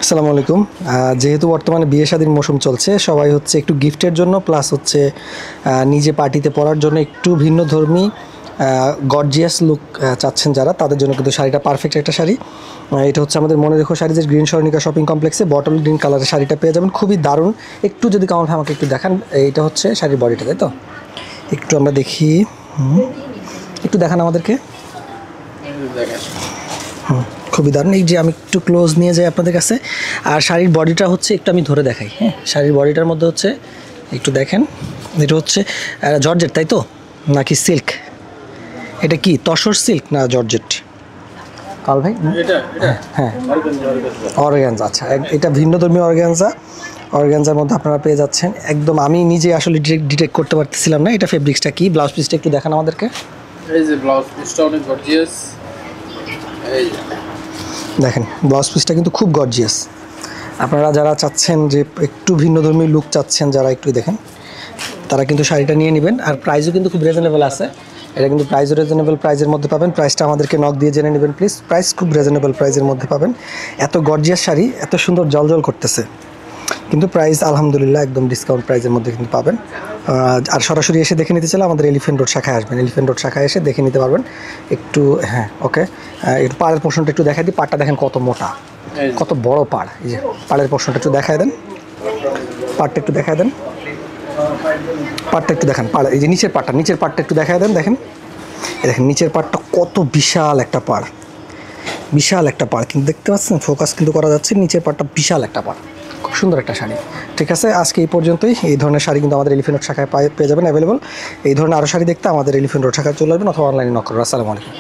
আসসালামু আলাইকুম। যেহেতু বর্তমানে বিয়ে শাদীর মৌসুম চলছে, সবাই হচ্ছে একটু গিফটের জন্য প্লাস হচ্ছে নিজে পার্টিতে পরার জন্য একটু ভিন্নধর্মী গর্জিয়াস লুক চাচ্ছেন যারা, তাদের জন্য কিন্তু শাড়িটা পারফেক্ট একটা শাড়ি। এটা হচ্ছে আমাদের মনে রেখো শাড়ি, যে গ্রিন স্বর্ণিকা শপিং কমপ্লেক্সে বটল গ্রিন কালারের শাড়িটা পেয়ে যাবেন, খুবই দারুণ। একটু যদি কামাল ভাই আমাকে একটু দেখান, এইটা হচ্ছে শাড়ির বডিটা, তাই তো? একটু আমরা দেখি, একটু দেখান আমাদেরকে। খুবই দারুণ। এই যে আমি একটু ক্লোজ নিয়ে যাই আপনাদের কাছে। আর শাড়ির বডিটা হচ্ছে একটু আমি ধরে দেখাই। হ্যাঁ, শাড়ির বডিটার মধ্যে হচ্ছে একটু দেখেন, এটা হচ্ছে জর্জেট, তাই তো? নাকি সিল্ক? এটা কি তসর সিল্ক না জর্জেট কাল ভাই? হ্যাঁ, অর্গানজা। আচ্ছা, এটা ভিন্নধর্মী অর্গানজা। অর্গানজার মধ্যে আপনারা পেয়ে যাচ্ছেন একদম। আমি নিজে আসলে ডিটেক্ট করতে পারতেছিলাম না এটা ফেব্রিক্সটা কি। ব্লাউজ পিসটা একটু দেখান আমাদেরকে। এই যে ব্লাউজ পিসটা অনেক গর্জিয়াস। এই দেখেন, ব্লাউজ পিসটা কিন্তু খুব গর্জিয়াস। আপনারা যারা চাচ্ছেন যে একটু ভিন্নধর্মী লুক চাচ্ছেন, যারা একটু দেখেন, তারা কিন্তু শাড়িটা নিয়ে নেবেন। আর প্রাইসও কিন্তু খুব রিজনেবল আছে। এটা কিন্তু প্রাইসও রিজনেবল প্রাইসের মধ্যে পাবেন। প্রাইসটা আমাদেরকে নক দিয়ে জেনে নেবেন প্লিজ। প্রাইস খুব রিজনেবল প্রাইসের মধ্যে পাবেন। এত গর্জিয়াস শাড়ি, এত সুন্দর জলজল করতেছে, কিন্তু প্রাইস আলহামদুলিল্লাহ একদম ডিসকাউন্ট প্রাইসের মধ্যে কিন্তু পাবেন। আর সরাসরি এসে দেখে নিতে চাইলে আমাদের এলিফেন্ট রোড শাখায় আসবেন। এলিফেন্ট রোড শাখায় এসে দেখে নিতে পারবেন একটু। হ্যাঁ, ওকে। একটু পাড়ের পোর্শনটা একটু দেখাই দিই। পাড়টা দেখেন কত মোটা, কত বড় পাড়। এই যে পাড়ের পোর্শনটা একটু দেখায় দেন, পাড়টা একটু দেখায় দেন, পাড়টা একটু দেখান। পাড়, এই যে নিচের পাড়টা একটু দেখায় দেন। দেখেন, এই দেখেন নিচের পাড়টা কত বিশাল একটা পাড়, বিশাল একটা পাড় কিন্তু দেখতে পাচ্ছেন, ফোকাস কিন্তু করা যাচ্ছে। নিচের পাড়টা বিশাল একটা পাড়, খুব সুন্দর একটা শাড়ি। ঠিক আছে, আজকে এই পর্যন্তই। এই ধরনের শাড়ি কিন্তু আমাদের এলিফেন্ট রোড শাখায় পেয়ে যাবেন অ্যাভেলেবল। এই ধরনের আরও শাড়ি দেখতে আমাদের এলিফেন্ট রোড শাখায় চলে আসবেন অথবা অনলাইনে নক করুন। আসসালামু আলাইকুম।